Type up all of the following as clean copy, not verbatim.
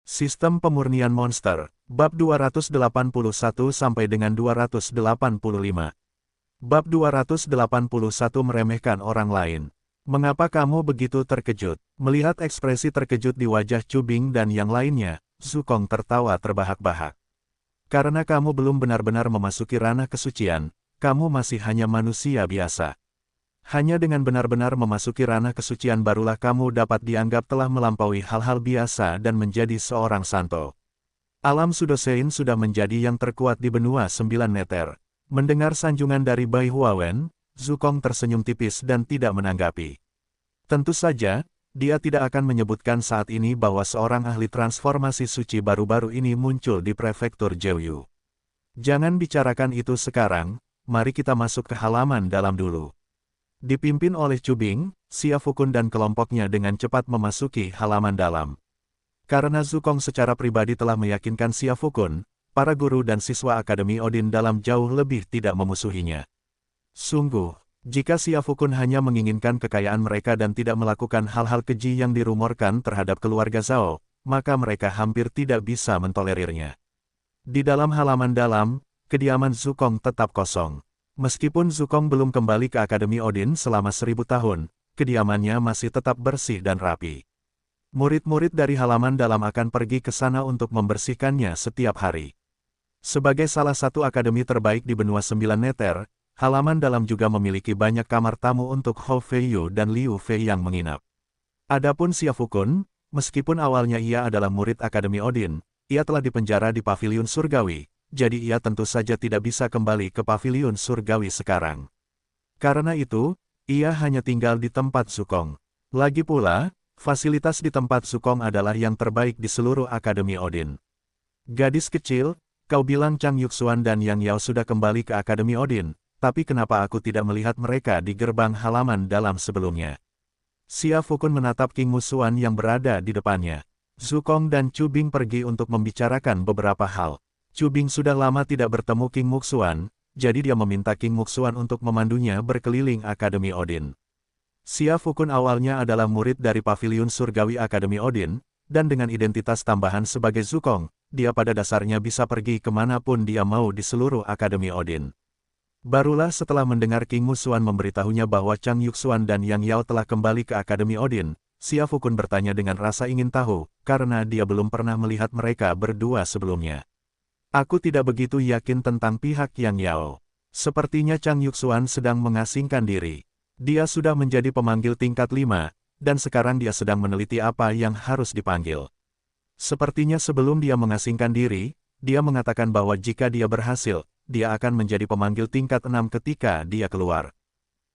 Sistem pemurnian monster, bab 281 sampai dengan 285. Bab 281 meremehkan orang lain. Mengapa kamu begitu terkejut? Melihat ekspresi terkejut di wajah Chu Bing dan yang lainnya, Zukong tertawa terbahak-bahak. Karena kamu belum benar-benar memasuki ranah kesucian, kamu masih hanya manusia biasa. Hanya dengan benar-benar memasuki ranah kesucian barulah kamu dapat dianggap telah melampaui hal-hal biasa dan menjadi seorang santo. Alam Sudosein sudah menjadi yang terkuat di benua 9 neter. Mendengar sanjungan dari Bai Huawen, Zukong tersenyum tipis dan tidak menanggapi. Tentu saja, dia tidak akan menyebutkan saat ini bahwa seorang ahli transformasi suci baru-baru ini muncul di prefektur Jeoyu. Jangan bicarakan itu sekarang, mari kita masuk ke halaman dalam dulu. Dipimpin oleh Chu Bing, Xia Fukun dan kelompoknya dengan cepat memasuki halaman dalam. Karena Zukong secara pribadi telah meyakinkan Xia Fukun, para guru dan siswa Akademi Odin dalam jauh lebih tidak memusuhinya. Sungguh, jika Xia Fukun hanya menginginkan kekayaan mereka dan tidak melakukan hal-hal keji yang dirumorkan terhadap keluarga Zhao, maka mereka hampir tidak bisa mentolerirnya. Di dalam halaman dalam, kediaman Zukong tetap kosong. Meskipun Zukong belum kembali ke Akademi Odin selama 1000 tahun, kediamannya masih tetap bersih dan rapi. Murid-murid dari halaman dalam akan pergi ke sana untuk membersihkannya setiap hari. Sebagai salah satu akademi terbaik di benua 9 neter, halaman dalam juga memiliki banyak kamar tamu untuk Hou Feiyu dan Liu Fei yang menginap. Adapun Xia Fukun, meskipun awalnya ia adalah murid Akademi Odin, ia telah dipenjara di Paviliun Surgawi. Jadi ia tentu saja tidak bisa kembali ke Paviliun Surgawi sekarang. Karena itu, ia hanya tinggal di tempat Zukong. Lagi pula, fasilitas di tempat Zukong adalah yang terbaik di seluruh Akademi Odin. Gadis kecil, kau bilang Chang Yuxuan dan Yang Yao sudah kembali ke Akademi Odin, tapi kenapa aku tidak melihat mereka di gerbang halaman dalam sebelumnya? Xia Fukun menatap King Musuan yang berada di depannya. Zukong dan Chu Bing pergi untuk membicarakan beberapa hal. Chu Bing sudah lama tidak bertemu King Muxuan, jadi dia meminta King Muxuan untuk memandunya berkeliling Akademi Odin. Xia Fukun awalnya adalah murid dari Paviliun Surgawi Akademi Odin, dan dengan identitas tambahan sebagai Zukong, dia pada dasarnya bisa pergi kemanapun dia mau di seluruh Akademi Odin. Barulah setelah mendengar King Muxuan memberitahunya bahwa Chang Yuxuan dan Yang Yao telah kembali ke Akademi Odin, Xia Fukun bertanya dengan rasa ingin tahu, karena dia belum pernah melihat mereka berdua sebelumnya. Aku tidak begitu yakin tentang pihak Yang Yao. Sepertinya Chang Yuxuan sedang mengasingkan diri. Dia sudah menjadi pemanggil tingkat 5, dan sekarang dia sedang meneliti apa yang harus dipanggil. Sepertinya sebelum dia mengasingkan diri, dia mengatakan bahwa jika dia berhasil, dia akan menjadi pemanggil tingkat 6 ketika dia keluar.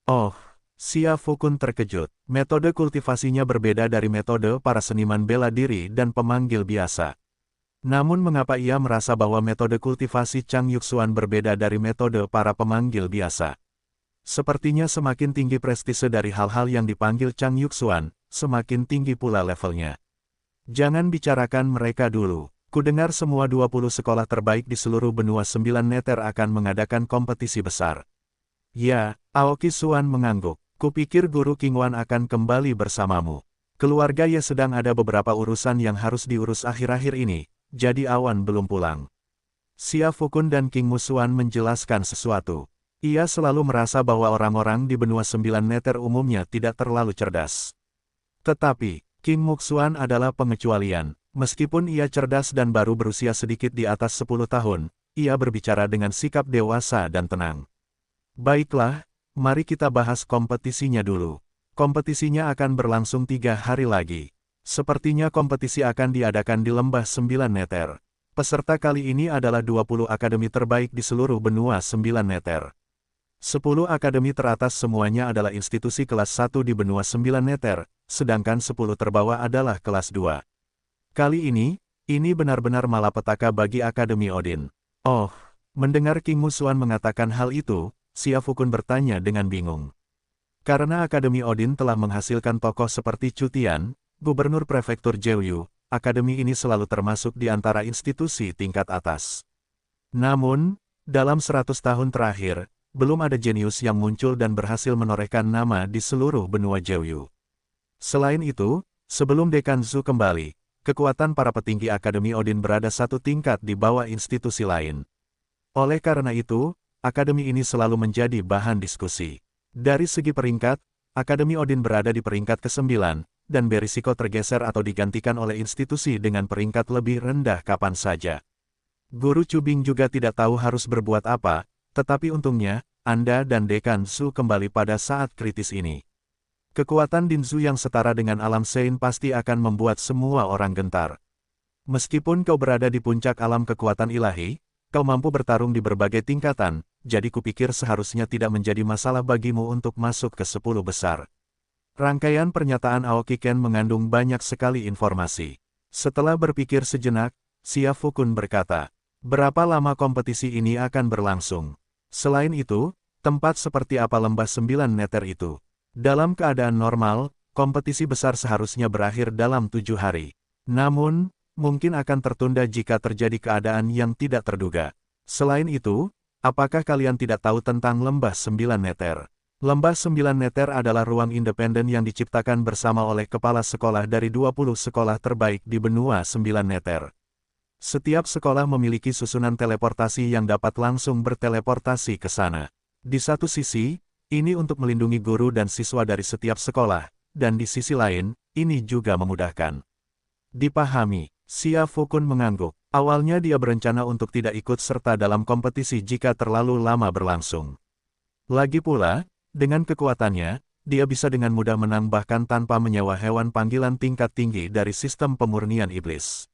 Oh, Xia Fukun terkejut. Metode kultivasinya berbeda dari metode para seniman bela diri dan pemanggil biasa. Namun mengapa ia merasa bahwa metode kultivasi Chang Yuxuan berbeda dari metode para pemanggil biasa? Sepertinya semakin tinggi prestise dari hal-hal yang dipanggil Chang Yuxuan, semakin tinggi pula levelnya. Jangan bicarakan mereka dulu. Kudengar semua 20 sekolah terbaik di seluruh benua 9 neter akan mengadakan kompetisi besar. Ya, Aoki Suan mengangguk. Kupikir Guru Qingwan akan kembali bersamamu. Keluarga Ye sedang ada beberapa urusan yang harus diurus akhir-akhir ini. Jadi Awan belum pulang. Xia Fukun dan King Musuan menjelaskan sesuatu. Ia selalu merasa bahwa orang-orang di benua 9 neter umumnya tidak terlalu cerdas. Tetapi, King Musuan adalah pengecualian. Meskipun ia cerdas dan baru berusia sedikit di atas 10 tahun, ia berbicara dengan sikap dewasa dan tenang. Baiklah, mari kita bahas kompetisinya dulu. Kompetisinya akan berlangsung 3 hari lagi. Sepertinya kompetisi akan diadakan di Lembah 9 Neter. Peserta kali ini adalah 20 akademi terbaik di seluruh benua 9 Neter. 10 akademi teratas semuanya adalah institusi kelas 1 di benua 9 Neter, sedangkan 10 terbawah adalah kelas 2. Kali ini benar-benar malapetaka bagi Akademi Odin. Oh, mendengar King Musuan mengatakan hal itu, Xia Fukun bertanya dengan bingung. Karena Akademi Odin telah menghasilkan tokoh seperti Chu Tian, Gubernur Prefektur Jeoyu, akademi ini selalu termasuk di antara institusi tingkat atas. Namun, dalam 100 tahun terakhir, belum ada jenius yang muncul dan berhasil menorehkan nama di seluruh benua Jeoyu. Selain itu, sebelum Dekan Zhu kembali, kekuatan para petinggi Akademi Odin berada satu tingkat di bawah institusi lain. Oleh karena itu, Akademi ini selalu menjadi bahan diskusi. Dari segi peringkat, Akademi Odin berada di peringkat ke-9, dan berisiko tergeser atau digantikan oleh institusi dengan peringkat lebih rendah kapan saja. Guru Cubing juga tidak tahu harus berbuat apa, tetapi untungnya, Anda dan Dekan Su kembali pada saat kritis ini. Kekuatan Dinzu yang setara dengan alam Sein pasti akan membuat semua orang gentar. Meskipun kau berada di puncak alam kekuatan ilahi, kau mampu bertarung di berbagai tingkatan, jadi kupikir seharusnya tidak menjadi masalah bagimu untuk masuk ke 10 besar. Rangkaian pernyataan Aoki Ken mengandung banyak sekali informasi. Setelah berpikir sejenak, Xia Fukun berkata, berapa lama kompetisi ini akan berlangsung? Selain itu, tempat seperti apa lembah 9 meter itu? Dalam keadaan normal, kompetisi besar seharusnya berakhir dalam 7 hari. Namun, mungkin akan tertunda jika terjadi keadaan yang tidak terduga. Selain itu, apakah kalian tidak tahu tentang lembah 9 meter? Lembah 9 meter adalah ruang independen yang diciptakan bersama oleh kepala sekolah dari 20 sekolah terbaik di benua 9 meter. Setiap sekolah memiliki susunan teleportasi yang dapat langsung berteleportasi ke sana. Di satu sisi, ini untuk melindungi guru dan siswa dari setiap sekolah, dan di sisi lain, ini juga memudahkan. Dipahami, Xia Fukun mengangguk. Awalnya dia berencana untuk tidak ikut serta dalam kompetisi jika terlalu lama berlangsung. Lagi pula, dengan kekuatannya, dia bisa dengan mudah menang bahkan tanpa menyewa hewan panggilan tingkat tinggi dari sistem pemurnian iblis.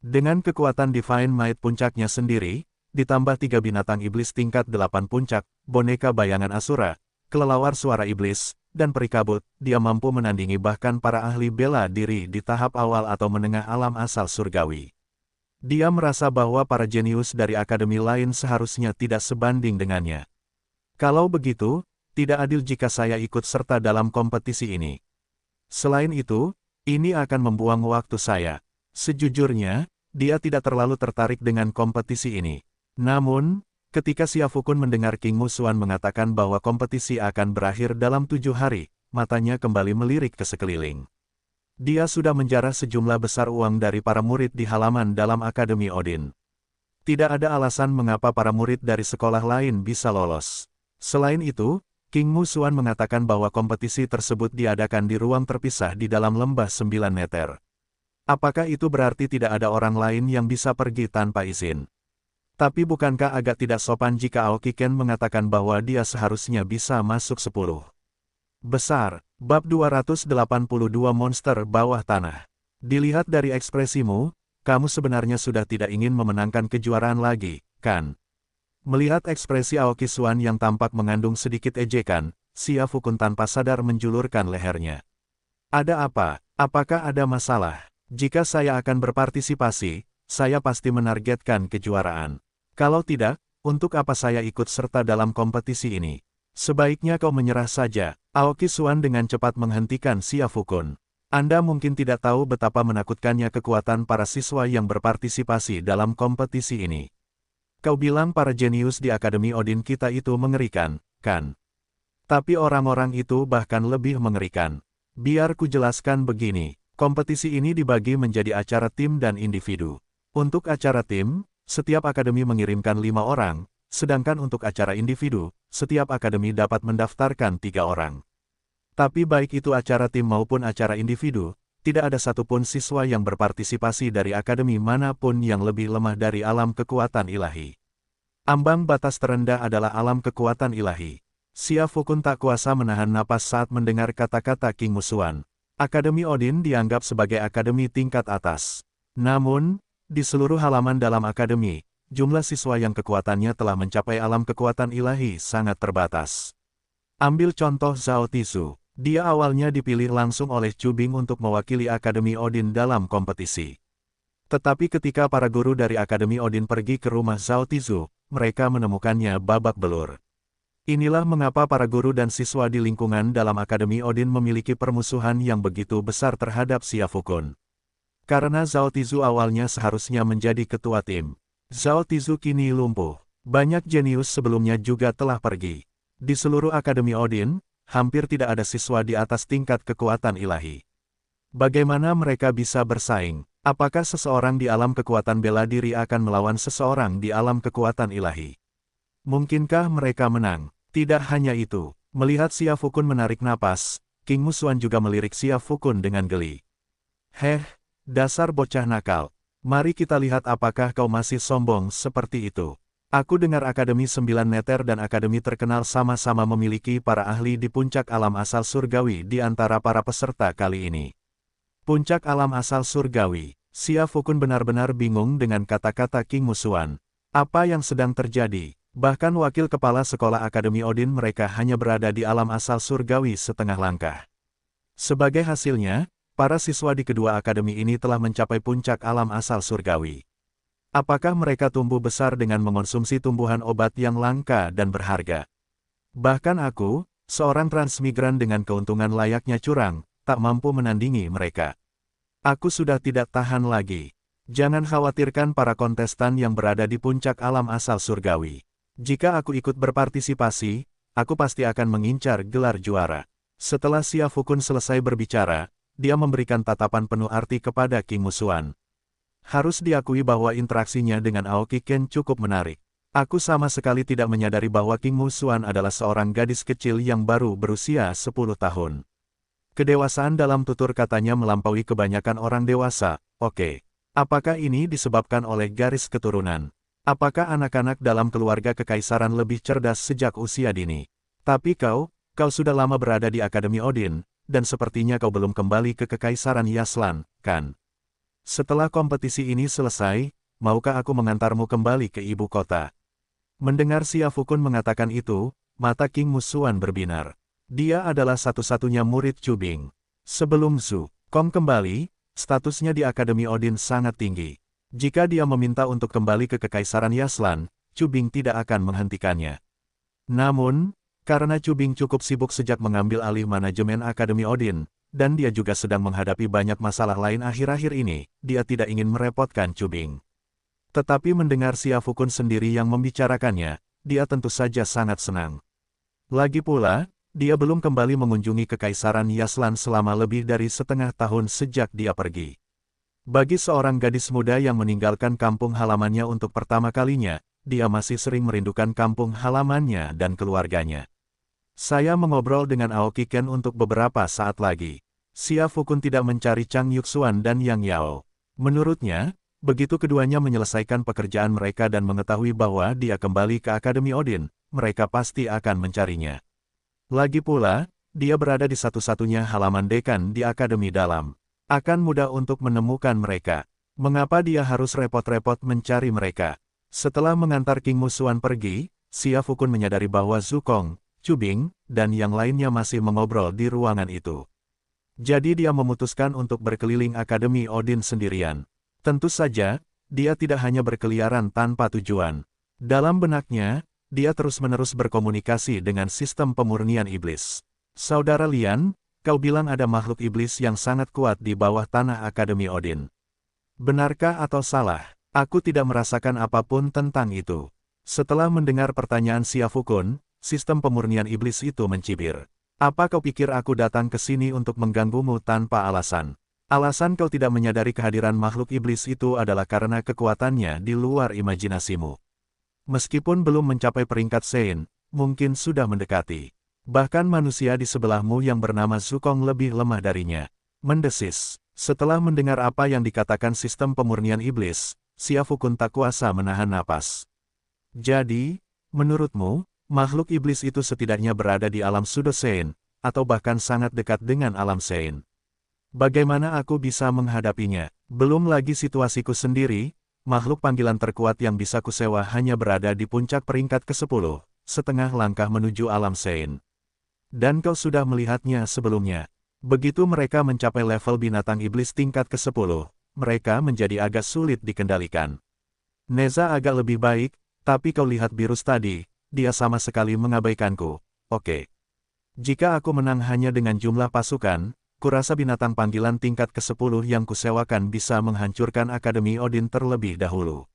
Dengan kekuatan Divine Might puncaknya sendiri, ditambah 3 binatang iblis tingkat 8 puncak, boneka bayangan Asura, kelelawar suara iblis, dan perikabut, dia mampu menandingi bahkan para ahli bela diri di tahap awal atau menengah alam asal surgawi. Dia merasa bahwa para jenius dari akademi lain seharusnya tidak sebanding dengannya. Kalau begitu, tidak adil jika saya ikut serta dalam kompetisi ini. Selain itu, ini akan membuang waktu saya. Sejujurnya, dia tidak terlalu tertarik dengan kompetisi ini. Namun, ketika Xia Fukun mendengar King Musuan mengatakan bahwa kompetisi akan berakhir dalam 7 hari, matanya kembali melirik ke sekeliling. Dia sudah menjarah sejumlah besar uang dari para murid di halaman dalam Akademi Odin. Tidak ada alasan mengapa para murid dari sekolah lain bisa lolos. Selain itu, King Musuan mengatakan bahwa kompetisi tersebut diadakan di ruang terpisah di dalam lembah 9 meter. Apakah itu berarti tidak ada orang lain yang bisa pergi tanpa izin? Tapi bukankah agak tidak sopan jika Aoki Ken mengatakan bahwa dia seharusnya bisa masuk 10 besar? Bab 282 Monster Bawah Tanah. Dilihat dari ekspresimu, kamu sebenarnya sudah tidak ingin memenangkan kejuaraan lagi, kan? Melihat ekspresi Aoki Suan yang tampak mengandung sedikit ejekan, Xia Fukun tanpa sadar menjulurkan lehernya. Ada apa? Apakah ada masalah? Jika saya akan berpartisipasi, saya pasti menargetkan kejuaraan. Kalau tidak, untuk apa saya ikut serta dalam kompetisi ini? Sebaiknya kau menyerah saja. Aoki Suan dengan cepat menghentikan Xia Fukun. Anda mungkin tidak tahu betapa menakutkannya kekuatan para siswa yang berpartisipasi dalam kompetisi ini. Kau bilang para jenius di Akademi Odin kita itu mengerikan, kan? Tapi orang-orang itu bahkan lebih mengerikan. Biar ku jelaskan begini. Kompetisi ini dibagi menjadi acara tim dan individu. Untuk acara tim, setiap akademi mengirimkan 5 orang, sedangkan untuk acara individu, setiap akademi dapat mendaftarkan 3 orang. Tapi baik itu acara tim maupun acara individu, tidak ada satupun siswa yang berpartisipasi dari akademi manapun yang lebih lemah dari alam kekuatan ilahi. Ambang batas terendah adalah alam kekuatan ilahi. Xia Fukun tak kuasa menahan napas saat mendengar kata-kata King Musuan. Akademi Odin dianggap sebagai akademi tingkat atas. Namun, di seluruh halaman dalam akademi, jumlah siswa yang kekuatannya telah mencapai alam kekuatan ilahi sangat terbatas. Ambil contoh Zhao Tizu. Dia awalnya dipilih langsung oleh Cubing untuk mewakili Akademi Odin dalam kompetisi. Tetapi ketika para guru dari Akademi Odin pergi ke rumah Zhao Tizu, mereka menemukannya babak belur. Inilah mengapa para guru dan siswa di lingkungan dalam Akademi Odin memiliki permusuhan yang begitu besar terhadap Xia Fukun. Karena Zhao Tizu awalnya seharusnya menjadi ketua tim. Zhao Tizu kini lumpuh. Banyak jenius sebelumnya juga telah pergi. Di seluruh Akademi Odin, hampir tidak ada siswa di atas tingkat kekuatan ilahi. Bagaimana mereka bisa bersaing? Apakah seseorang di alam kekuatan bela diri akan melawan seseorang di alam kekuatan ilahi? Mungkinkah mereka menang? Tidak hanya itu, melihat Xia Fukun menarik napas, King Musuan juga melirik Xia Fukun dengan geli. Heh, dasar bocah nakal. Mari kita lihat apakah kau masih sombong seperti itu. Aku dengar Akademi Sembilan Neter dan Akademi terkenal sama-sama memiliki para ahli di puncak alam asal surgawi di antara para peserta kali ini. Puncak alam asal surgawi. Xia Fukun benar-benar bingung dengan kata-kata King Musuan. Apa yang sedang terjadi? Bahkan wakil kepala sekolah Akademi Odin mereka hanya berada di alam asal surgawi setengah langkah. Sebagai hasilnya, para siswa di kedua akademi ini telah mencapai puncak alam asal surgawi. Apakah mereka tumbuh besar dengan mengonsumsi tumbuhan obat yang langka dan berharga? Bahkan aku, seorang transmigran dengan keuntungan layaknya curang, tak mampu menandingi mereka. Aku sudah tidak tahan lagi. Jangan khawatirkan para kontestan yang berada di puncak alam asal surgawi. Jika aku ikut berpartisipasi, aku pasti akan mengincar gelar juara. Setelah Xia Fukun selesai berbicara, dia memberikan tatapan penuh arti kepada King Musuan. Harus diakui bahwa interaksinya dengan Aoki Ken cukup menarik. Aku sama sekali tidak menyadari bahwa King Musuan adalah seorang gadis kecil yang baru berusia 10 tahun. Kedewasaan dalam tutur katanya melampaui kebanyakan orang dewasa. Oke. Apakah ini disebabkan oleh garis keturunan? Apakah anak-anak dalam keluarga kekaisaran lebih cerdas sejak usia dini? Tapi kau sudah lama berada di Akademi Odin, dan sepertinya kau belum kembali ke Kekaisaran Yaslan, kan? Setelah kompetisi ini selesai, maukah aku mengantarmu kembali ke ibu kota? Mendengar Xia Fukun mengatakan itu, mata King Musuan berbinar. Dia adalah satu-satunya murid Cubing. Sebelum Zhu Kong kembali, statusnya di Akademi Odin sangat tinggi. Jika dia meminta untuk kembali ke Kekaisaran Yaslan, Cubing tidak akan menghentikannya. Namun, karena Cubing cukup sibuk sejak mengambil alih manajemen Akademi Odin, dan dia juga sedang menghadapi banyak masalah lain akhir-akhir ini, dia tidak ingin merepotkan Cubing. Tetapi mendengar Xia Fukun sendiri yang membicarakannya, dia tentu saja sangat senang. Lagi pula, dia belum kembali mengunjungi Kekaisaran Yaslan selama lebih dari setengah tahun sejak dia pergi. Bagi seorang gadis muda yang meninggalkan kampung halamannya untuk pertama kalinya, dia masih sering merindukan kampung halamannya dan keluarganya. Saya mengobrol dengan Aoki Ken untuk beberapa saat lagi. Xia Fukun tidak mencari Chang Yuxuan dan Yang Yao. Menurutnya, begitu keduanya menyelesaikan pekerjaan mereka dan mengetahui bahwa dia kembali ke Akademi Odin, mereka pasti akan mencarinya. Lagi pula, dia berada di satu-satunya halaman dekan di Akademi Dalam. Akan mudah untuk menemukan mereka. Mengapa dia harus repot-repot mencari mereka? Setelah mengantar King Musuan pergi, Xia Fukun menyadari bahwa Zhu Kong, Cubing, dan yang lainnya masih mengobrol di ruangan itu. Jadi dia memutuskan untuk berkeliling Akademi Odin sendirian. Tentu saja, dia tidak hanya berkeliaran tanpa tujuan. Dalam benaknya, dia terus-menerus berkomunikasi dengan sistem pemurnian iblis. Saudara Lian, kau bilang ada makhluk iblis yang sangat kuat di bawah tanah Akademi Odin. Benarkah atau salah? Aku tidak merasakan apapun tentang itu. Setelah mendengar pertanyaan Xia Fukun, sistem pemurnian iblis itu mencibir. Apa kau pikir aku datang ke sini untuk mengganggumu tanpa alasan? Alasan kau tidak menyadari kehadiran makhluk iblis itu adalah karena kekuatannya di luar imajinasimu. Meskipun belum mencapai peringkat Sein, mungkin sudah mendekati. Bahkan manusia di sebelahmu yang bernama Zhu Kong lebih lemah darinya. Mendesis. Setelah mendengar apa yang dikatakan sistem pemurnian iblis, Xia Fukun tak kuasa menahan napas. Jadi, menurutmu, makhluk iblis itu setidaknya berada di alam Pseudo Sein, atau bahkan sangat dekat dengan alam Sein. Bagaimana aku bisa menghadapinya? Belum lagi situasiku sendiri, makhluk panggilan terkuat yang bisa kusewa hanya berada di puncak peringkat ke-10, setengah langkah menuju alam Sein. Dan kau sudah melihatnya sebelumnya. Begitu mereka mencapai level binatang iblis tingkat ke-10, mereka menjadi agak sulit dikendalikan. Neza agak lebih baik, tapi kau lihat Virus tadi. Dia sama sekali mengabaikanku. Oke. Jika aku menang hanya dengan jumlah pasukan, kurasa binatang panggilan tingkat ke-10 yang kusewakan bisa menghancurkan Akademi Odin terlebih dahulu.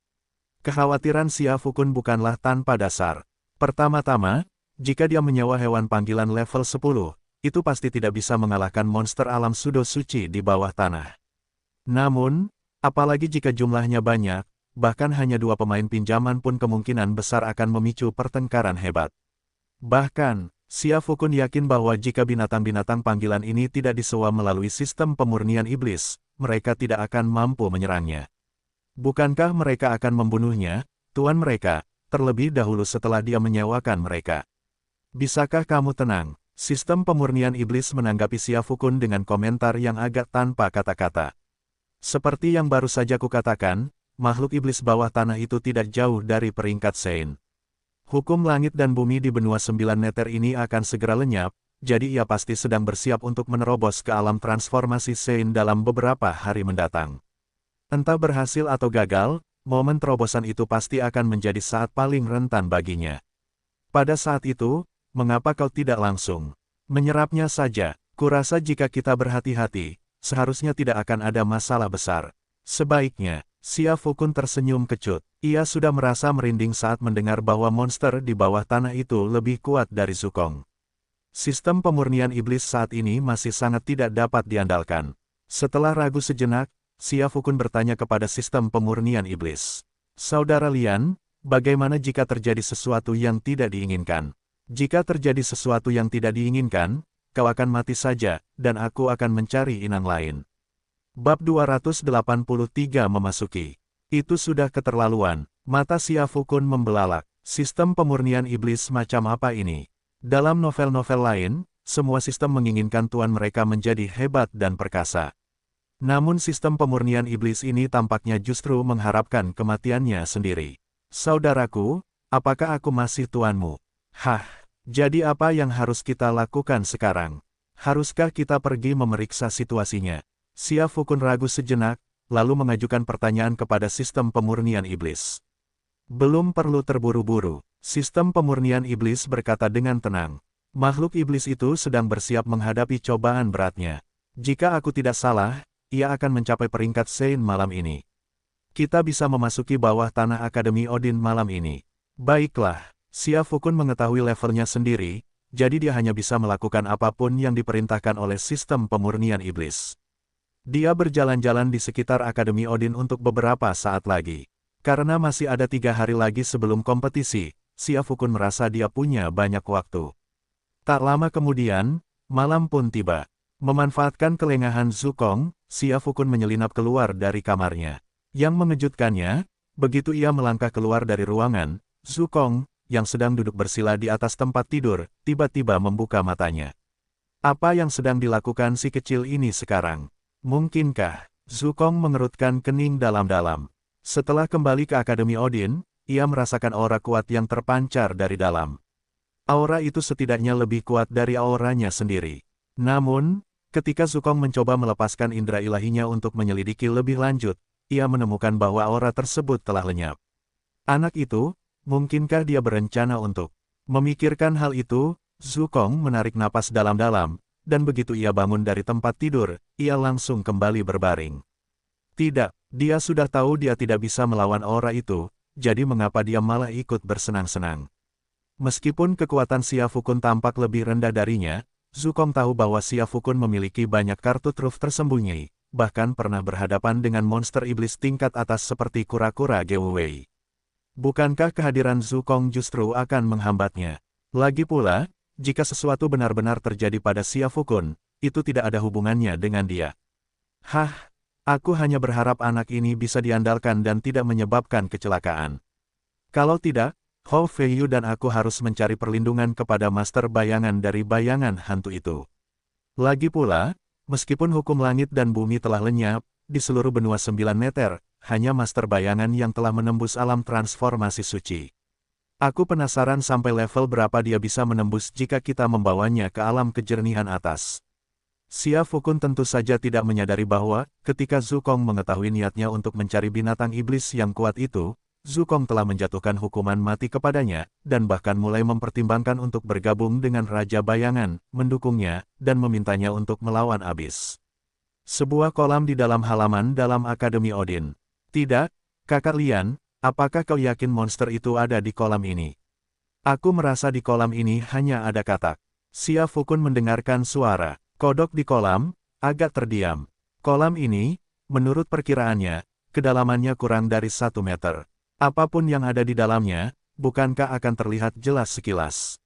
Kekhawatiran Xia Fukun bukanlah tanpa dasar. Pertama-tama, jika dia menyewa hewan panggilan level 10, itu pasti tidak bisa mengalahkan monster alam Pseudo Suci di bawah tanah. Namun, Apalagi jika jumlahnya banyak, bahkan hanya dua pemain pinjaman pun kemungkinan besar akan memicu pertengkaran hebat. Bahkan, Xia Fukun yakin bahwa jika binatang-binatang panggilan ini tidak disewa melalui sistem pemurnian iblis, mereka tidak akan mampu menyerangnya. Bukankah mereka akan membunuhnya, tuan mereka, terlebih dahulu setelah dia menyewakan mereka? Bisakah kamu tenang? Sistem pemurnian iblis menanggapi Xia Fukun dengan komentar yang agak tanpa kata-kata. Seperti yang baru saja kukatakan, makhluk iblis bawah tanah itu tidak jauh dari peringkat Sein. Hukum langit dan bumi di benua 9 meter ini akan segera lenyap, jadi ia pasti sedang bersiap untuk menerobos ke alam transformasi Sein dalam beberapa hari mendatang. Entah berhasil atau gagal, momen terobosan itu pasti akan menjadi saat paling rentan baginya. Pada saat itu, mengapa kau tidak langsung menyerapnya saja? Kurasa jika kita berhati-hati, seharusnya tidak akan ada masalah besar. Sebaiknya, Xia Fukun tersenyum kecut. Ia sudah merasa merinding saat mendengar bahwa monster di bawah tanah itu lebih kuat dari Zukong. Sistem pemurnian iblis saat ini masih sangat tidak dapat diandalkan. Setelah ragu sejenak, Xia Fukun bertanya kepada sistem pemurnian iblis. Saudara Lian, bagaimana jika terjadi sesuatu yang tidak diinginkan? Jika terjadi sesuatu yang tidak diinginkan, kau akan mati saja, dan aku akan mencari inang lain. Bab 283 memasuki. Itu sudah keterlaluan. Mata Xia Fukun membelalak. Sistem pemurnian iblis macam apa ini? Dalam novel-novel lain, semua sistem menginginkan tuan mereka menjadi hebat dan perkasa. Namun sistem pemurnian iblis ini tampaknya justru mengharapkan kematiannya sendiri. Saudaraku, apakah aku masih tuanmu? Hah, jadi apa yang harus kita lakukan sekarang? Haruskah kita pergi memeriksa situasinya? Xia Fukun ragu sejenak, lalu mengajukan pertanyaan kepada sistem pemurnian iblis. Belum perlu terburu-buru, sistem pemurnian iblis berkata dengan tenang. Makhluk iblis itu sedang bersiap menghadapi cobaan beratnya. Jika aku tidak salah, ia akan mencapai peringkat Sein malam ini. Kita bisa memasuki bawah tanah Akademi Odin malam ini. Baiklah, Xia Fukun mengetahui levelnya sendiri, jadi dia hanya bisa melakukan apapun yang diperintahkan oleh sistem pemurnian iblis. Dia berjalan-jalan di sekitar Akademi Odin untuk beberapa saat lagi. Karena masih ada 3 hari lagi sebelum kompetisi, Xia Fukun merasa dia punya banyak waktu. Tak lama kemudian, malam pun tiba. Memanfaatkan kelengahan Zukong, Xia Fukun menyelinap keluar dari kamarnya. Yang mengejutkannya, begitu ia melangkah keluar dari ruangan, Zukong, yang sedang duduk bersila di atas tempat tidur, tiba-tiba membuka matanya. Apa yang sedang dilakukan si kecil ini sekarang? Mungkinkah? Zukong mengerutkan kening dalam-dalam. Setelah kembali ke Akademi Odin, ia merasakan aura kuat yang terpancar dari dalam. Aura itu setidaknya lebih kuat dari auranya sendiri. Namun, ketika Zukong mencoba melepaskan indera ilahinya untuk menyelidiki lebih lanjut, ia menemukan bahwa aura tersebut telah lenyap. Anak itu, mungkinkah dia berencana untuk memikirkan hal itu? Zukong menarik napas dalam-dalam. Dan begitu ia bangun dari tempat tidur, ia langsung kembali berbaring. Tidak, dia sudah tahu dia tidak bisa melawan aura itu, jadi mengapa dia malah ikut bersenang-senang. Meskipun kekuatan Xia Fukun tampak lebih rendah darinya, Zukong tahu bahwa Xia Fukun memiliki banyak kartu truf tersembunyi, bahkan pernah berhadapan dengan monster iblis tingkat atas seperti kura-kura Gewei. Bukankah kehadiran Zukong justru akan menghambatnya? Lagi pula, jika sesuatu benar-benar terjadi pada Xia Fukun, itu tidak ada hubungannya dengan dia. Hah, aku hanya berharap anak ini bisa diandalkan dan tidak menyebabkan kecelakaan. Kalau tidak, Hou Feiyu dan aku harus mencari perlindungan kepada master bayangan dari bayangan hantu itu. Lagi pula, meskipun hukum langit dan bumi telah lenyap, di seluruh benua 9 meter, hanya master bayangan yang telah menembus alam transformasi suci. Aku penasaran sampai level berapa dia bisa menembus jika kita membawanya ke alam kejernihan atas. Xia Fukun tentu saja tidak menyadari bahwa, ketika Zukong mengetahui niatnya untuk mencari binatang iblis yang kuat itu, Zukong telah menjatuhkan hukuman mati kepadanya, dan bahkan mulai mempertimbangkan untuk bergabung dengan Raja Bayangan, mendukungnya, dan memintanya untuk melawan abis. Sebuah kolam di dalam halaman dalam Akademi Odin. Tidak, Kakak Lian. Apakah kau yakin monster itu ada di kolam ini? Aku merasa di kolam ini hanya ada katak. Xia Fukun mendengarkan suara kodok di kolam, agak terdiam. Kolam ini, menurut perkiraannya, kedalamannya kurang dari 1 meter. Apapun yang ada di dalamnya, bukankah akan terlihat jelas sekilas?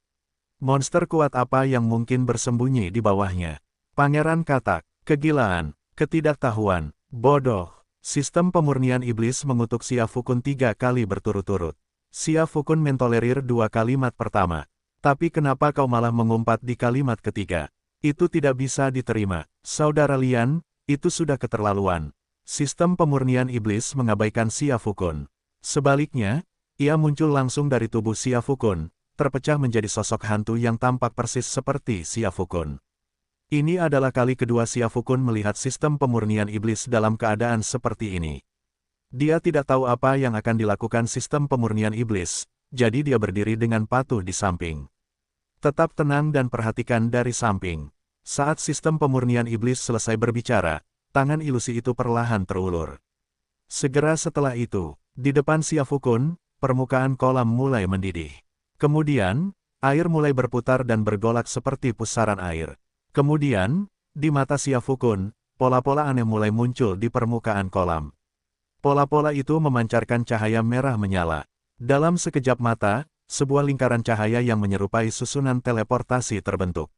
Monster kuat apa yang mungkin bersembunyi di bawahnya? Pangeran katak, kegilaan, ketidaktahuan, bodoh. Sistem pemurnian iblis mengutuk Xia Fukun 3 kali berturut-turut. Xia Fukun mentolerir 2 kalimat pertama. Tapi kenapa kau malah mengumpat di kalimat ketiga? Itu tidak bisa diterima. Saudara Lian, itu sudah keterlaluan. Sistem pemurnian iblis mengabaikan Xia Fukun. Sebaliknya, ia muncul langsung dari tubuh Xia Fukun, terpecah menjadi sosok hantu yang tampak persis seperti Xia Fukun. Ini adalah kali kedua Xia Fukun melihat sistem pemurnian iblis dalam keadaan seperti ini. Dia tidak tahu apa yang akan dilakukan sistem pemurnian iblis, jadi dia berdiri dengan patuh di samping. Tetap tenang dan perhatikan dari samping. Saat sistem pemurnian iblis selesai berbicara, tangan ilusi itu perlahan terulur. Segera setelah itu, di depan Xia Fukun, permukaan kolam mulai mendidih. Kemudian, air mulai berputar dan bergolak seperti pusaran air. Kemudian, di mata Xia Fukun, pola-pola aneh mulai muncul di permukaan kolam. Pola-pola itu memancarkan cahaya merah menyala. Dalam sekejap mata, sebuah lingkaran cahaya yang menyerupai susunan teleportasi terbentuk.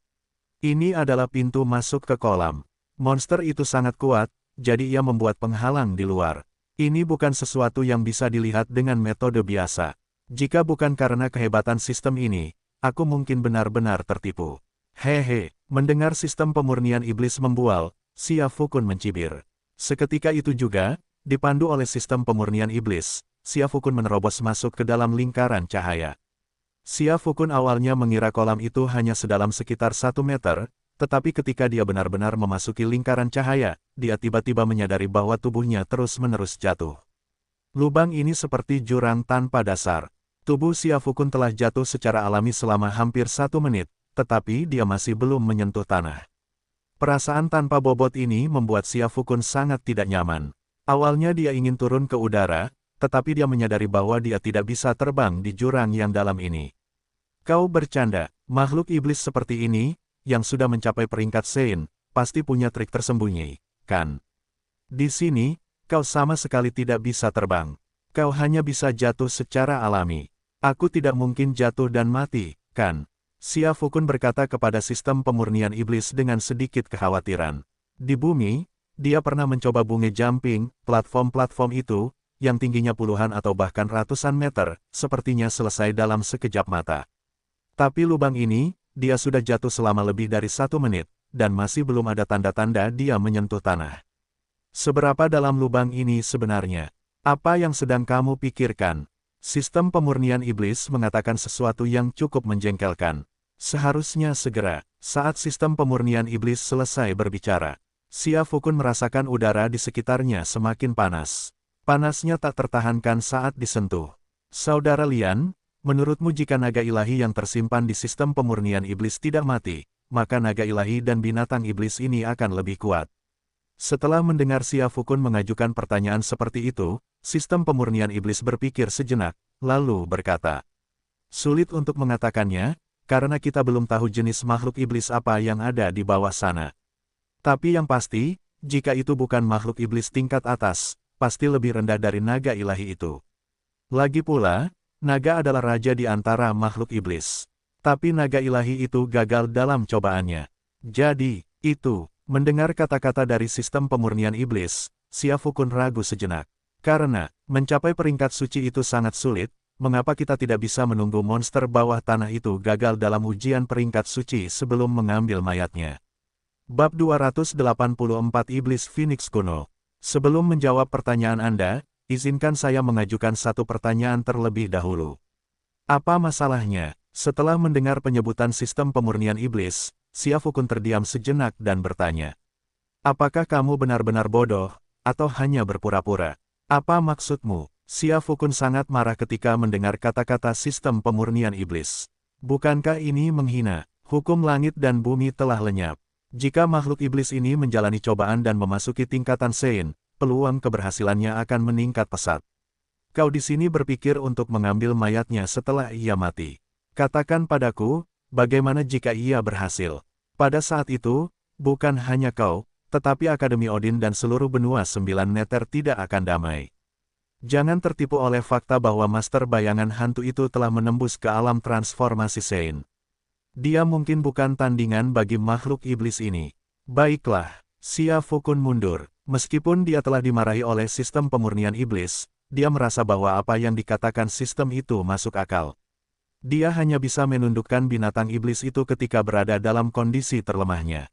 Ini adalah pintu masuk ke kolam. Monster itu sangat kuat, jadi ia membuat penghalang di luar. Ini bukan sesuatu yang bisa dilihat dengan metode biasa. Jika bukan karena kehebatan sistem ini, aku mungkin benar-benar tertipu. Hehe, mendengar sistem pemurnian iblis membual, Xia Fukun mencibir. Seketika itu juga, dipandu oleh sistem pemurnian iblis, Xia Fukun menerobos masuk ke dalam lingkaran cahaya. Xia Fukun awalnya mengira kolam itu hanya sedalam sekitar 1 meter, tetapi ketika dia benar-benar memasuki lingkaran cahaya, dia tiba-tiba menyadari bahwa tubuhnya terus-menerus jatuh. Lubang ini seperti jurang tanpa dasar. Tubuh Xia Fukun telah jatuh secara alami selama hampir 1 menit, tetapi dia masih belum menyentuh tanah. Perasaan tanpa bobot ini membuat Xia Fukun sangat tidak nyaman. Awalnya dia ingin turun ke udara, tetapi dia menyadari bahwa dia tidak bisa terbang di jurang yang dalam ini. Kau bercanda, makhluk iblis seperti ini, yang sudah mencapai peringkat Sein, pasti punya trik tersembunyi, kan? Di sini, kau sama sekali tidak bisa terbang. Kau hanya bisa jatuh secara alami. Aku tidak mungkin jatuh dan mati, kan? Xia Fukun berkata kepada sistem pemurnian iblis dengan sedikit kekhawatiran. Di bumi, dia pernah mencoba bunge jumping, platform-platform itu, yang tingginya puluhan atau bahkan ratusan meter, sepertinya selesai dalam sekejap mata. Tapi lubang ini, dia sudah jatuh selama lebih dari 1 menit, dan masih belum ada tanda-tanda dia menyentuh tanah. Seberapa dalam lubang ini sebenarnya? Apa yang sedang kamu pikirkan? Sistem pemurnian iblis mengatakan sesuatu yang cukup menjengkelkan. Seharusnya segera, saat sistem pemurnian iblis selesai berbicara, Xia Fukun merasakan udara di sekitarnya semakin panas. Panasnya tak tertahankan saat disentuh. Saudara Lian, menurutmu jika naga ilahi yang tersimpan di sistem pemurnian iblis tidak mati, maka naga ilahi dan binatang iblis ini akan lebih kuat. Setelah mendengar Xia Fukun mengajukan pertanyaan seperti itu, sistem pemurnian iblis berpikir sejenak, lalu berkata, sulit untuk mengatakannya, karena kita belum tahu jenis makhluk iblis apa yang ada di bawah sana. Tapi yang pasti, jika itu bukan makhluk iblis tingkat atas, pasti lebih rendah dari naga ilahi itu. Lagi pula, naga adalah raja di antara makhluk iblis. Tapi naga ilahi itu gagal dalam cobaannya. Jadi, itu, mendengar kata-kata dari sistem pemurnian iblis, Xia Fukun ragu sejenak. Karena, mencapai peringkat suci itu sangat sulit, mengapa kita tidak bisa menunggu monster bawah tanah itu gagal dalam ujian peringkat suci sebelum mengambil mayatnya? Bab 284 Iblis Phoenix Kuno. Sebelum menjawab pertanyaan Anda, izinkan saya mengajukan satu pertanyaan terlebih dahulu. Apa masalahnya? Setelah mendengar penyebutan sistem pemurnian iblis, Xia Fukun terdiam sejenak dan bertanya. Apakah kamu benar-benar bodoh, atau hanya berpura-pura? Apa maksudmu? Xia Fukun sangat marah ketika mendengar kata-kata sistem pemurnian iblis. Bukankah ini menghina? Hukum langit dan bumi telah lenyap. Jika makhluk iblis ini menjalani cobaan dan memasuki tingkatan Sein, peluang keberhasilannya akan meningkat pesat. Kau di sini berpikir untuk mengambil mayatnya setelah ia mati. Katakan padaku, bagaimana jika ia berhasil? Pada saat itu, bukan hanya kau, tetapi Akademi Odin dan seluruh benua 9 Nether tidak akan damai. Jangan tertipu oleh fakta bahwa Master Bayangan Hantu itu telah menembus ke alam transformasi Sein. Dia mungkin bukan tandingan bagi makhluk iblis ini. Baiklah, Xia Fukun mundur. Meskipun dia telah dimarahi oleh sistem pemurnian iblis, dia merasa bahwa apa yang dikatakan sistem itu masuk akal. Dia hanya bisa menundukkan binatang iblis itu ketika berada dalam kondisi terlemahnya.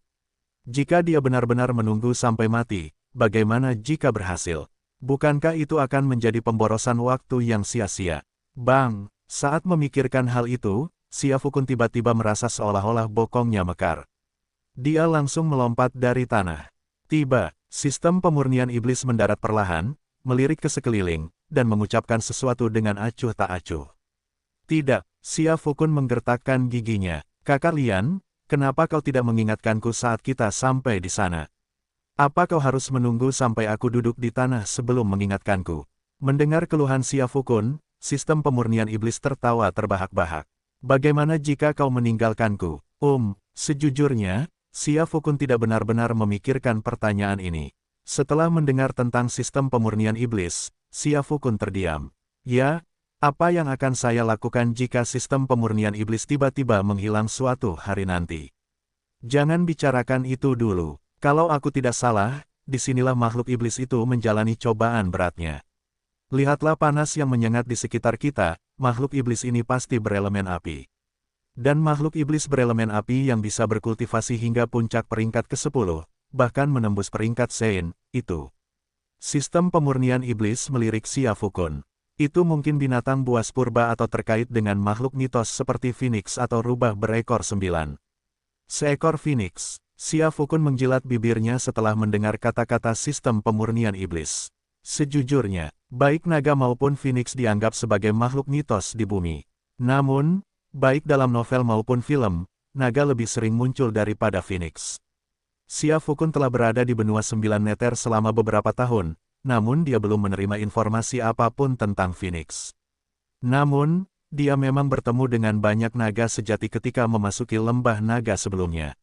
Jika dia benar-benar menunggu sampai mati, bagaimana jika berhasil? Bukankah itu akan menjadi pemborosan waktu yang sia-sia? Bang, saat memikirkan hal itu, Xia Fukun tiba-tiba merasa seolah-olah bokongnya mekar. Dia langsung melompat dari tanah. Tiba, sistem pemurnian iblis mendarat perlahan, melirik ke sekeliling, dan mengucapkan sesuatu dengan acuh tak acuh. Tidak, Xia Fukun menggertakkan giginya. Kakak Lian, kenapa kau tidak mengingatkanku saat kita sampai di sana? Apa kau harus menunggu sampai aku duduk di tanah sebelum mengingatkanku? Mendengar keluhan Xia Fukun, sistem pemurnian iblis tertawa terbahak-bahak. Bagaimana jika kau meninggalkanku? Sejujurnya, Xia Fukun tidak benar-benar memikirkan pertanyaan ini. Setelah mendengar tentang sistem pemurnian iblis, Xia Fukun terdiam. Ya, apa yang akan saya lakukan jika sistem pemurnian iblis tiba-tiba menghilang suatu hari nanti? Jangan bicarakan itu dulu. Kalau aku tidak salah, disinilah makhluk iblis itu menjalani cobaan beratnya. Lihatlah panas yang menyengat di sekitar kita, makhluk iblis ini pasti berelemen api. Dan makhluk iblis berelemen api yang bisa berkultivasi hingga puncak peringkat ke-10, bahkan menembus peringkat Sein, itu. Sistem pemurnian iblis melirik Xia Fukun. Itu mungkin binatang buas purba atau terkait dengan makhluk mitos seperti Phoenix atau rubah berekor 9. Seekor Phoenix. Xia Fukun menjilat bibirnya setelah mendengar kata-kata sistem pemurnian iblis. Sejujurnya, baik naga maupun Phoenix dianggap sebagai makhluk mitos di bumi. Namun, baik dalam novel maupun film, naga lebih sering muncul daripada Phoenix. Xia Fukun telah berada di benua 9 Nether selama beberapa tahun, namun dia belum menerima informasi apapun tentang Phoenix. Namun, dia memang bertemu dengan banyak naga sejati ketika memasuki lembah naga sebelumnya.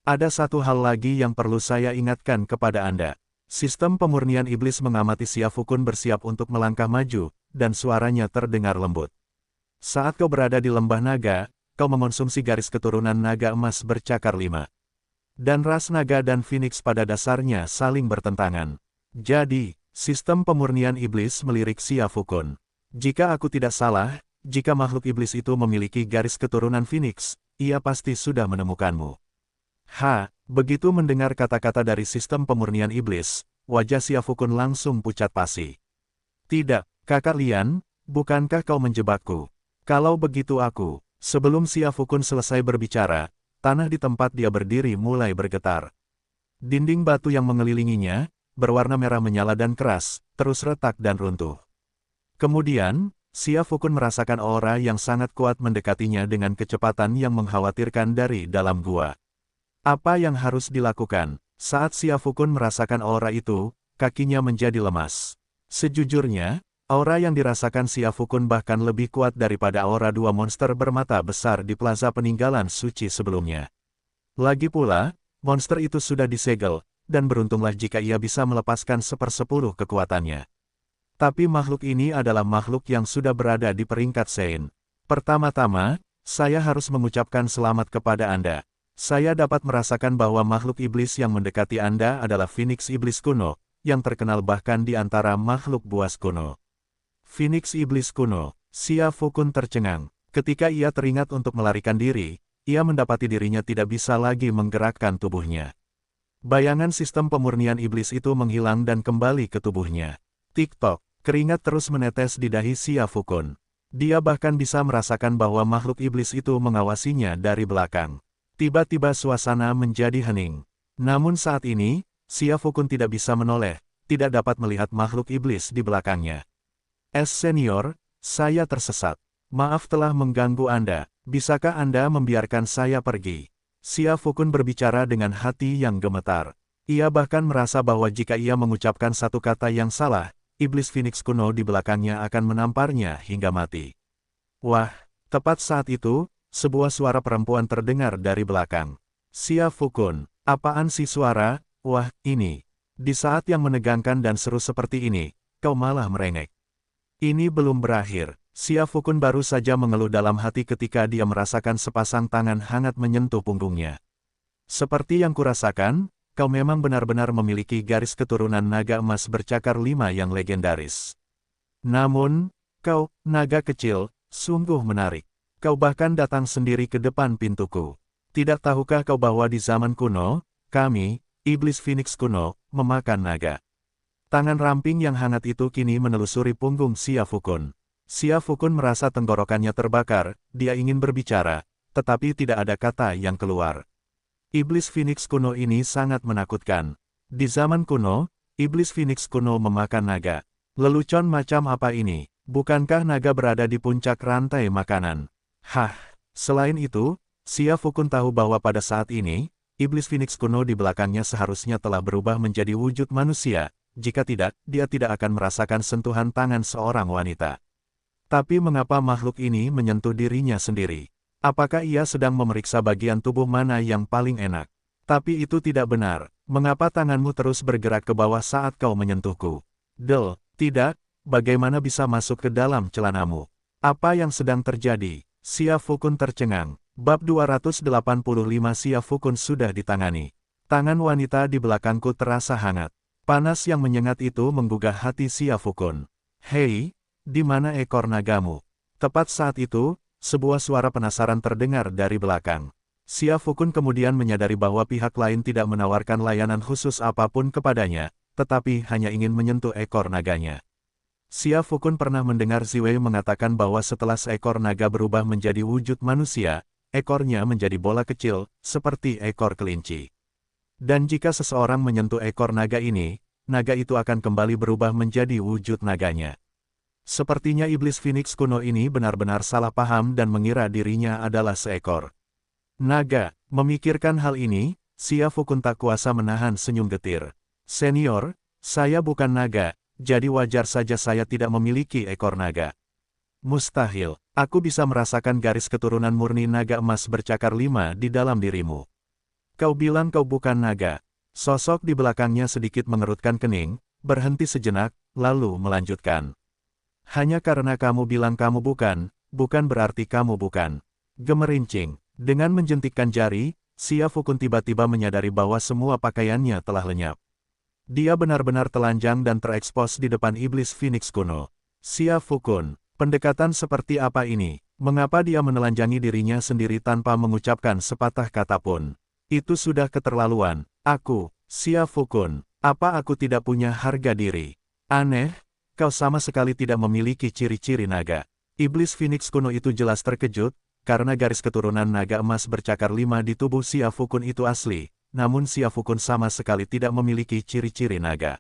Ada satu hal lagi yang perlu saya ingatkan kepada Anda. Sistem pemurnian iblis mengamati Xia Fukun bersiap untuk melangkah maju, dan suaranya terdengar lembut. Saat kau berada di lembah naga, kau mengonsumsi garis keturunan naga emas bercakar 5. Dan ras naga dan Phoenix pada dasarnya saling bertentangan. Jadi, sistem pemurnian iblis melirik Xia Fukun. Jika aku tidak salah, jika makhluk iblis itu memiliki garis keturunan Phoenix, ia pasti sudah menemukanmu. Begitu mendengar kata-kata dari sistem pemurnian iblis, wajah Xia Fukun langsung pucat pasi. Tidak, Kakak Lian, bukankah kau menjebakku? Kalau begitu aku, sebelum Xia Fukun selesai berbicara, tanah di tempat dia berdiri mulai bergetar. Dinding batu yang mengelilinginya, berwarna merah menyala dan keras, terus retak dan runtuh. Kemudian, Xia Fukun merasakan aura yang sangat kuat mendekatinya dengan kecepatan yang mengkhawatirkan dari dalam gua. Apa yang harus dilakukan? Saat Xia Fukun merasakan aura itu, kakinya menjadi lemas. Sejujurnya, aura yang dirasakan Xia Fukun bahkan lebih kuat daripada aura dua monster bermata besar di plaza peninggalan suci sebelumnya. Lagi pula, monster itu sudah disegel, dan beruntunglah jika ia bisa melepaskan 1/10 kekuatannya. Tapi makhluk ini adalah makhluk yang sudah berada di peringkat Sein. Pertama-tama, saya harus mengucapkan selamat kepada Anda. Saya dapat merasakan bahwa makhluk iblis yang mendekati Anda adalah Phoenix iblis kuno, yang terkenal bahkan di antara makhluk buas kuno. Phoenix iblis kuno, Xia Fukun tercengang. Ketika ia teringat untuk melarikan diri, ia mendapati dirinya tidak bisa lagi menggerakkan tubuhnya. Bayangan sistem pemurnian iblis itu menghilang dan kembali ke tubuhnya. Tik-tok, keringat terus menetes di dahi Xia Fukun. Dia bahkan bisa merasakan bahwa makhluk iblis itu mengawasinya dari belakang. Tiba-tiba suasana menjadi hening. Namun saat ini, Xia Fukun tidak bisa menoleh, tidak dapat melihat makhluk iblis di belakangnya. Senior, saya tersesat. Maaf telah mengganggu Anda, bisakah Anda membiarkan saya pergi? Xia Fukun berbicara dengan hati yang gemetar. Ia bahkan merasa bahwa jika ia mengucapkan satu kata yang salah, iblis Phoenix kuno di belakangnya akan menamparnya hingga mati. Wah, tepat saat itu, sebuah suara perempuan terdengar dari belakang. Xia Fukun, apaan sih suara? Wah, ini. Di saat yang menegangkan dan seru seperti ini, kau malah merengek. Ini belum berakhir. Xia Fukun baru saja mengeluh dalam hati ketika dia merasakan sepasang tangan hangat menyentuh punggungnya. Seperti yang kurasakan, kau memang benar-benar memiliki garis keturunan naga emas bercakar 5 yang legendaris. Namun, kau, naga kecil, sungguh menarik. Kau bahkan datang sendiri ke depan pintuku. Tidak tahukah kau bahwa di zaman kuno, kami, iblis Phoenix kuno, memakan naga? Tangan ramping yang hangat itu kini menelusuri punggung Xia Fukun. Xia Fukun merasa tenggorokannya terbakar, dia ingin berbicara, tetapi tidak ada kata yang keluar. Iblis Phoenix kuno ini sangat menakutkan. Di zaman kuno, iblis Phoenix kuno memakan naga. Lelucon macam apa ini? Bukankah naga berada di puncak rantai makanan? Hah, selain itu, Xia Fukun tahu bahwa pada saat ini, iblis Phoenix kuno di belakangnya seharusnya telah berubah menjadi wujud manusia. Jika tidak, dia tidak akan merasakan sentuhan tangan seorang wanita. Tapi mengapa makhluk ini menyentuh dirinya sendiri? Apakah ia sedang memeriksa bagian tubuh mana yang paling enak? Tapi itu tidak benar. Mengapa tanganmu terus bergerak ke bawah saat kau menyentuhku? Del, tidak, bagaimana bisa masuk ke dalam celanamu? Apa yang sedang terjadi? Xia Fukun tercengang. Bab 285 Xia Fukun sudah ditangani. Tangan wanita di belakangku terasa hangat. Panas yang menyengat itu menggugah hati Xia Fukun. Hei, di mana ekor nagamu? Tepat saat itu, sebuah suara penasaran terdengar dari belakang. Xia Fukun kemudian menyadari bahwa pihak lain tidak menawarkan layanan khusus apapun kepadanya, tetapi hanya ingin menyentuh ekor naganya. Xia Fukun pernah mendengar Ziwei mengatakan bahwa setelah seekor naga berubah menjadi wujud manusia, ekornya menjadi bola kecil, seperti ekor kelinci. Dan jika seseorang menyentuh ekor naga ini, naga itu akan kembali berubah menjadi wujud naganya. Sepertinya iblis Phoenix kuno ini benar-benar salah paham dan mengira dirinya adalah seekor naga. Memikirkan hal ini, Xia Fukun tak kuasa menahan senyum getir. Senior, saya bukan naga, jadi wajar saja saya tidak memiliki ekor naga. Mustahil, aku bisa merasakan garis keturunan murni naga emas bercakar 5 di dalam dirimu. Kau bilang kau bukan naga. Sosok di belakangnya sedikit mengerutkan kening, berhenti sejenak, lalu melanjutkan. Hanya karena kamu bilang kamu bukan berarti kamu bukan. Gemerincing. Dengan menjentikkan jari, Xia Fukun tiba-tiba menyadari bahwa semua pakaiannya telah lenyap. Dia benar-benar telanjang dan terekspos di depan iblis Phoenix kuno. Xia Fukun, pendekatan seperti apa ini? Mengapa dia menelanjangi dirinya sendiri tanpa mengucapkan sepatah kata pun? Itu sudah keterlaluan. Aku, Xia Fukun, apa aku tidak punya harga diri? Aneh. Kau sama sekali tidak memiliki ciri-ciri naga. Iblis Phoenix kuno itu jelas terkejut, karena garis keturunan naga emas bercakar 5 di tubuh Xia Fukun itu asli, namun Xia Fukun sama sekali tidak memiliki ciri-ciri naga.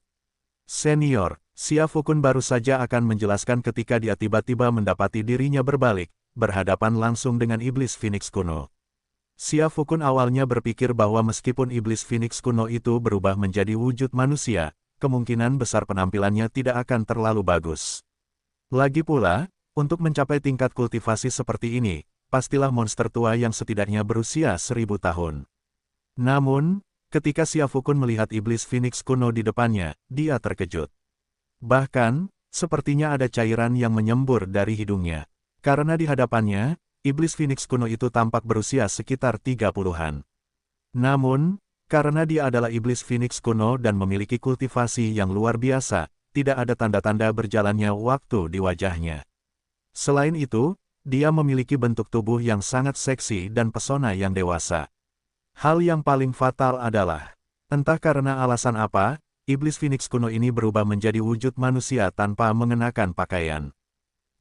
Senior, Xia Fukun baru saja akan menjelaskan ketika dia tiba-tiba mendapati dirinya berbalik, berhadapan langsung dengan iblis Phoenix kuno. Xia Fukun awalnya berpikir bahwa meskipun iblis Phoenix kuno itu berubah menjadi wujud manusia, kemungkinan besar penampilannya tidak akan terlalu bagus. Lagi pula, untuk mencapai tingkat kultivasi seperti ini, pastilah monster tua yang setidaknya berusia 1000 tahun. Namun, ketika Xia Fukun melihat iblis Phoenix kuno di depannya, dia terkejut. Bahkan, sepertinya ada cairan yang menyembur dari hidungnya. Karena di hadapannya, iblis Phoenix kuno itu tampak berusia sekitar 30-an. Namun, karena dia adalah iblis Phoenix kuno dan memiliki kultivasi yang luar biasa, tidak ada tanda-tanda berjalannya waktu di wajahnya. Selain itu, dia memiliki bentuk tubuh yang sangat seksi dan pesona yang dewasa. Hal yang paling fatal adalah, entah karena alasan apa, iblis Phoenix kuno ini berubah menjadi wujud manusia tanpa mengenakan pakaian.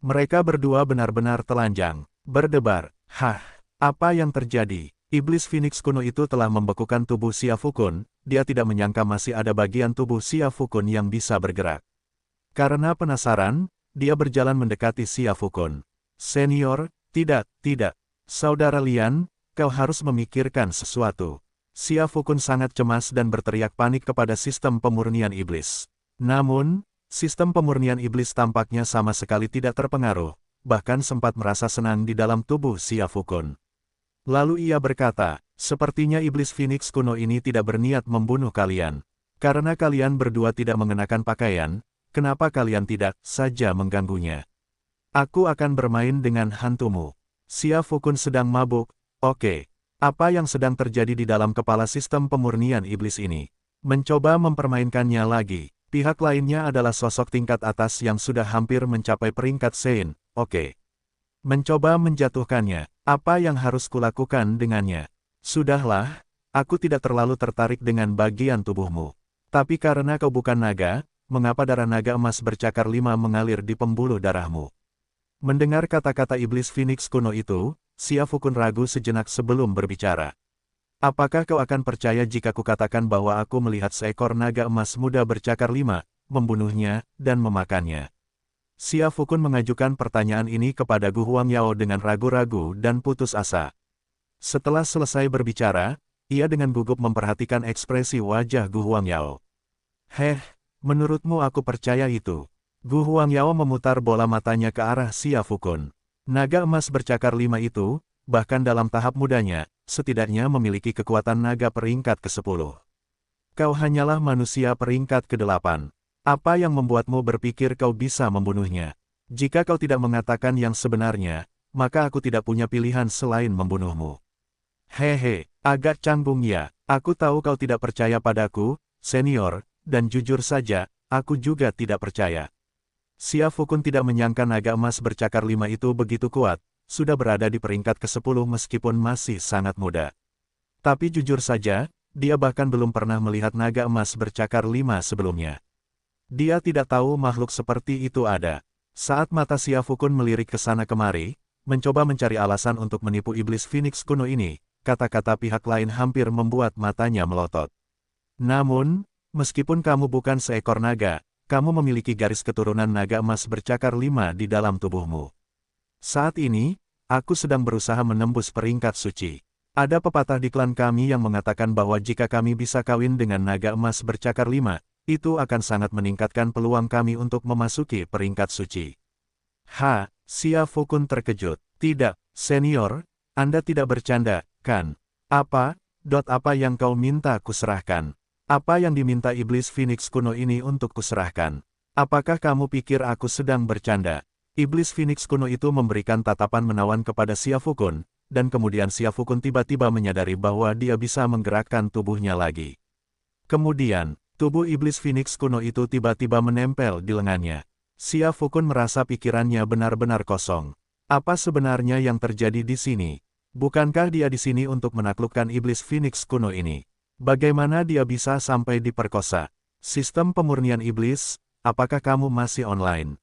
Mereka berdua benar-benar telanjang, berdebar. Hah, apa yang terjadi? Iblis Phoenix kuno itu telah membekukan tubuh Xia Fukun, dia tidak menyangka masih ada bagian tubuh Xia Fukun yang bisa bergerak. Karena penasaran, dia berjalan mendekati Xia Fukun. Senior, tidak. Saudara Lian, kau harus memikirkan sesuatu. Xia Fukun sangat cemas dan berteriak panik kepada sistem pemurnian iblis. Namun, sistem pemurnian iblis tampaknya sama sekali tidak terpengaruh, bahkan sempat merasa senang di dalam tubuh Xia Fukun. Lalu ia berkata, Sepertinya iblis Phoenix kuno ini tidak berniat membunuh kalian. Karena kalian berdua tidak mengenakan pakaian, kenapa kalian tidak saja mengganggunya? Aku akan bermain dengan hantumu. Xia Fukun sedang mabuk, oke. Apa yang sedang terjadi di dalam kepala sistem pemurnian iblis ini? Mencoba mempermainkannya lagi. Pihak lainnya adalah sosok tingkat atas yang sudah hampir mencapai peringkat Sein, oke. Mencoba menjatuhkannya, apa yang harus kulakukan dengannya? Sudahlah, aku tidak terlalu tertarik dengan bagian tubuhmu. Tapi karena kau bukan naga, mengapa darah naga emas bercakar 5 mengalir di pembuluh darahmu? Mendengar kata-kata iblis Phoenix kuno itu, Xia Fukun ragu sejenak sebelum berbicara. Apakah kau akan percaya jika kukatakan bahwa aku melihat seekor naga emas muda bercakar 5, membunuhnya, dan memakannya? Xia Fukun mengajukan pertanyaan ini kepada Gu Huangyao dengan ragu-ragu dan putus asa. Setelah selesai berbicara, ia dengan gugup memperhatikan ekspresi wajah Gu Huangyao. Menurutmu aku percaya itu? Gu Huangyao memutar bola matanya ke arah Xia Fukun. Naga emas bercakar 5 itu, bahkan dalam tahap mudanya, setidaknya memiliki kekuatan naga peringkat ke-10. Kau hanyalah manusia peringkat ke-8. Apa yang membuatmu berpikir kau bisa membunuhnya? Jika kau tidak mengatakan yang sebenarnya, maka aku tidak punya pilihan selain membunuhmu. Agak canggung ya. Aku tahu kau tidak percaya padaku, senior, dan jujur saja, aku juga tidak percaya. Xia Fukun tidak menyangka naga emas bercakar 5 itu begitu kuat, sudah berada di peringkat ke-10 meskipun masih sangat muda. Tapi jujur saja, dia bahkan belum pernah melihat naga emas bercakar 5 sebelumnya. Dia tidak tahu makhluk seperti itu ada. Saat mata Xia Fukun melirik ke sana kemari, mencoba mencari alasan untuk menipu iblis Phoenix kuno ini, kata-kata pihak lain hampir membuat matanya melotot. Namun, meskipun kamu bukan seekor naga, kamu memiliki garis keturunan naga emas bercakar 5 di dalam tubuhmu. Saat ini, aku sedang berusaha menembus peringkat suci. Ada pepatah di klan kami yang mengatakan bahwa jika kami bisa kawin dengan naga emas bercakar 5, itu akan sangat meningkatkan peluang kami untuk memasuki peringkat suci. Xia Fukun terkejut. Tidak, senior, Anda tidak bercanda, kan? Apa yang kau minta kuserahkan? Apa yang diminta iblis Phoenix kuno ini untuk kuserahkan? Apakah kamu pikir aku sedang bercanda? Iblis Phoenix kuno itu memberikan tatapan menawan kepada Xia Fukun, dan kemudian Xia Fukun tiba-tiba menyadari bahwa dia bisa menggerakkan tubuhnya lagi. Kemudian, tubuh iblis Phoenix kuno itu tiba-tiba menempel di lengannya. Xia Fukun merasa pikirannya benar-benar kosong. Apa sebenarnya yang terjadi di sini? Bukankah dia di sini untuk menaklukkan iblis Phoenix kuno ini? Bagaimana dia bisa sampai diperkosa? Sistem pemurnian iblis, apakah kamu masih online?